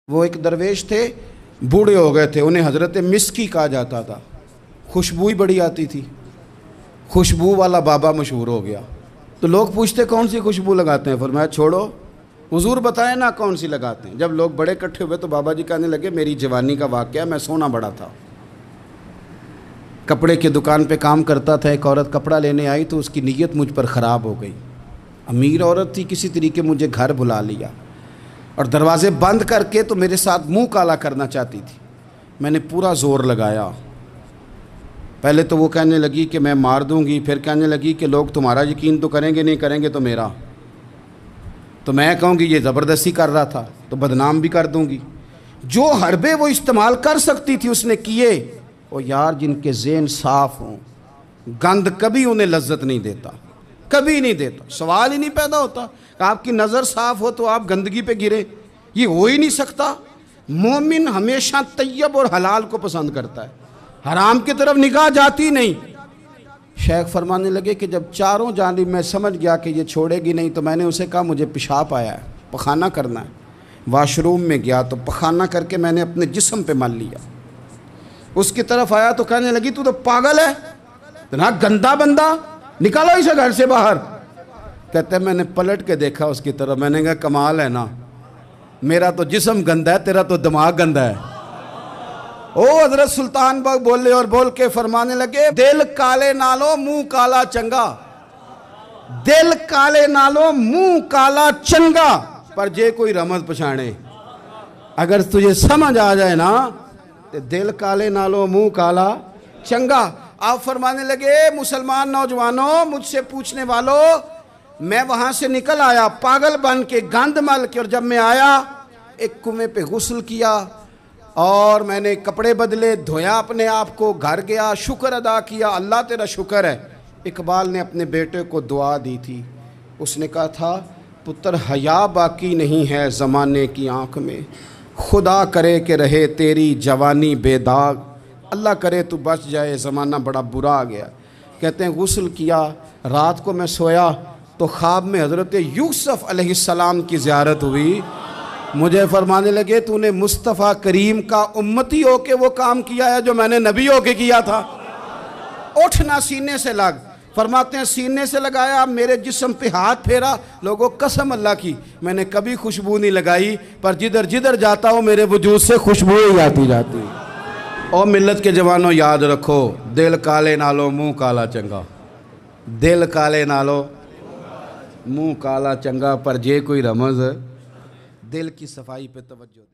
وہ ایک درویش تھے، بوڑھے ہو گئے تھے، انہیں حضرت مسکی کہا جاتا تھا، خوشبو ہی بڑی آتی تھی، خوشبو والا بابا مشہور ہو گیا۔ تو لوگ پوچھتے کون سی خوشبو لگاتے ہیں؟ فرمایا چھوڑو، حضور بتائیں نا کون سی لگاتے ہیں۔ جب لوگ بڑے اکٹھے ہوئے تو بابا جی کہنے لگے میری جوانی کا واقعہ، میں سونا بڑا تھا، کپڑے کی دکان پہ کام کرتا تھا، ایک عورت کپڑا لینے آئی تو اس کی نیت مجھ پر خراب ہو گئی، امیر عورت تھی، کسی طریقے مجھے گھر بلا لیا اور دروازے بند کر کے تو میرے ساتھ منہ کالا کرنا چاہتی تھی۔ میں نے پورا زور لگایا، پہلے تو وہ کہنے لگی کہ میں مار دوں گی، پھر کہنے لگی کہ لوگ تمہارا یقین تو کریں گے، نہیں کریں گے تو میرا، تو میں کہوں گی یہ زبردستی کر رہا تھا تو بدنام بھی کر دوں گی۔ جو حربے وہ استعمال کر سکتی تھی اس نے کیے۔ اور یار جن کے ذہن صاف ہوں، گند کبھی انہیں لذت نہیں دیتا، کبھی نہیں دیتا، سوال ہی نہیں پیدا ہوتا کہ آپ کی نظر صاف ہو تو آپ گندگی پہ گرے، یہ ہو ہی نہیں سکتا۔ مومن ہمیشہ طیب اور حلال کو پسند کرتا ہے، حرام کی طرف نگاہ جاتی نہیں۔ شیخ فرمانے لگے کہ جب چاروں جانب میں سمجھ گیا کہ یہ چھوڑے گی نہیں تو میں نے اسے کہا مجھے پیشاب آیا ہے، پخانہ کرنا ہے۔ واش روم میں گیا تو پخانہ کر کے میں نے اپنے جسم پہ مل لیا۔ اس کی طرف آیا تو کہنے لگی تو پاگل ہے، اتنا گندا بندہ، نکالو اسے گھر سے باہر۔ کہتے ہیں میں نے پلٹ کے دیکھا اس کی طرف، میں نے کہا کمال ہے نا، میرا تو جسم گندا ہے، تیرا تو دماغ گندا ہے۔ او حضرت سلطان باغ بولے اور بول کے فرمانے لگے دل کالے نالو منہ کالا چنگا، دل کالے نالو منہ کالا چنگا، پر جے کوئی رمز پچھانے، اگر تجھے سمجھ آ جائے نا تو دل کالے نالو منہ کالا چنگا۔ آپ فرمانے لگے مسلمان نوجوانوں، مجھ سے پوچھنے والوں، میں وہاں سے نکل آیا پاگل بن کے، گند مل کے، اور جب میں آیا ایک کنویں پہ غسل کیا اور میں نے کپڑے بدلے، دھویا اپنے آپ کو، گھر گیا، شکر ادا کیا، اللہ تیرا شکر ہے۔ اقبال نے اپنے بیٹے کو دعا دی تھی، اس نے کہا تھا پتر حیا باقی نہیں ہے زمانے کی آنکھ میں، خدا کرے کہ رہے تیری جوانی بے داغ، اللہ کرے تو بچ جائے زمانہ بڑا برا آ گیا۔ کہتے ہیں غسل کیا، رات کو میں سویا تو خواب میں حضرت یوسف علیہ السلام کی زیارت ہوئی۔ مجھے فرمانے لگے تو نے مصطفیٰ کریم کا امتی ہو کے وہ کام کیا ہے جو میں نے نبی ہو کے کیا تھا۔ اٹھنا سینے سے لگ، فرماتے ہیں سینے سے لگایا، میرے جسم پہ ہاتھ پھیرا، لوگوں قسم اللہ کی میں نے کبھی خوشبو نہیں لگائی، پر جدھر جدھر جاتا ہوں میرے وجود سے خوشبو ہی آتی جاتی۔ اور ملت کے جوانوں یاد رکھو، دل کالے نالو منہ کالا چنگا، دل کالے نالو منہ کالا چنگا، پر جے کوئی رمز، دل کی صفائی پہ توجہ۔